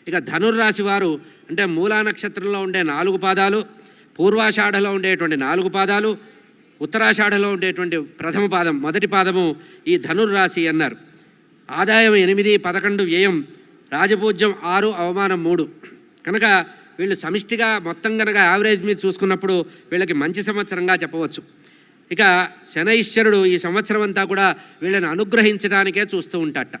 ఇక ధనుర్రాశి వారు అంటే మూలా నక్షత్రంలో ఉండే 4 పాదాలు, పూర్వాషాఢలో ఉండేటువంటి 4 పాదాలు, ఉత్తరాషాఢలో ఉండేటువంటి ప్రథమ పాదం మొదటి పాదము ఈ ధనుర్రాశి అన్నారు. ఆదాయం 8, 11 వ్యయం, రాజపూజ్యం 6, అవమానం 3. కనుక వీళ్ళు సమిష్టిగా మొత్తం కనుక యావరేజ్ మీద చూసుకున్నప్పుడు వీళ్ళకి మంచి సంవత్సరంగా చెప్పవచ్చు. ఇక శనైశ్వరుడు ఈ సంవత్సరం అంతా కూడా వీళ్ళని అనుగ్రహించడానికే చూస్తూ ఉంటాట.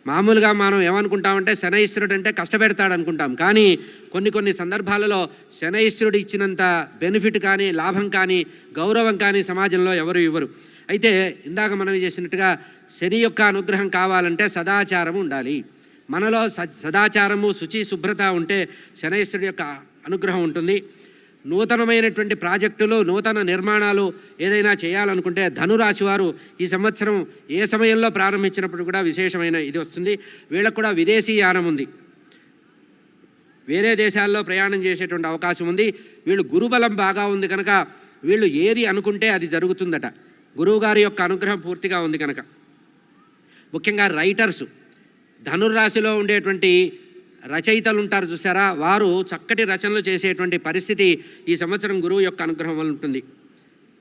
మామూలుగా మనం ఏమనుకుంటామంటే శనైశ్వరుడు అంటే కష్టపెడతాడు అనుకుంటాం, కానీ కొన్ని సందర్భాలలో శనైశ్వరుడు ఇచ్చినంత బెనిఫిట్ కానీ, లాభం కానీ, గౌరవం కానీ సమాజంలో ఎవరు ఇవ్వరు. అయితే ఇందాక మనం చేసినట్టుగా శని యొక్క అనుగ్రహం కావాలంటే సదాచారం ఉండాలి. మనలో సదాచారము, శుచి, శుభ్రత ఉంటే శనైశ్వరుడు యొక్క అనుగ్రహం ఉంటుంది. నూతనమైనటువంటి ప్రాజెక్టులు, నూతన నిర్మాణాలు ఏదైనా చేయాలనుకుంటే ధనురాశి వారు ఈ సంవత్సరం ఏ సమయంలో ప్రారంభించినప్పుడు కూడా విశేషమైన ఇది వస్తుంది. వీళ్ళకు కూడా విదేశీ యానం ఉంది, వేరే దేశాల్లో ప్రయాణం చేసేటువంటి అవకాశం ఉంది. వీళ్ళు గురుబలం బాగా ఉంది కనుక వీళ్ళు ఏది అనుకుంటే అది జరుగుతుందట. గురువుగారి యొక్క అనుగ్రహం పూర్తిగా ఉంది కనుక. ముఖ్యంగా రైటర్సు, ధనుర్రాశిలో ఉండేటువంటి రచయితలు ఉంటారు చూసారా, వారు చక్కటి రచనలు చేసేటువంటి పరిస్థితి ఈ సంవత్సరం గురువు యొక్క అనుగ్రహం వల్ల ఉంటుంది.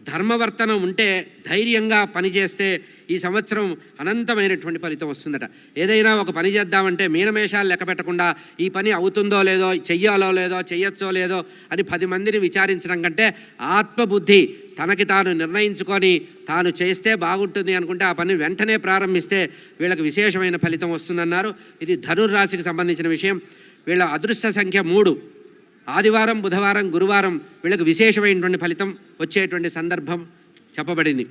ధర్మవర్తనం ఉంటే, ధైర్యంగా పనిచేస్తే ఈ సంవత్సరం అనంతమైనటువంటి ఫలితం వస్తుందట. ఏదైనా ఒక పని చేద్దామంటే మీనమేషాలు లెక్క పెట్టకుండా ఈ పని అవుతుందో లేదో, చెయ్యాలో లేదో, చెయ్యొచ్చో లేదో అని 10 మందిని విచారించడం కంటే ఆత్మబుద్ధి తనకి తాను నిర్ణయించుకొని తాను చేస్తే బాగుంటుంది అనుకుంటే ఆ పని వెంటనే ప్రారంభిస్తే వీళ్ళకి విశేషమైన ఫలితం వస్తుందన్నారు. ఇది ధనుర్రాశికి సంబంధించిన విషయం. వీళ్ళ అదృష్ట సంఖ్య 3. ఆదివారం, బుధవారం, గురువారం వీళ్ళకి విశేషమైనటువంటి ఫలితం వచ్చేటువంటి సందర్భం చెప్పబడింది.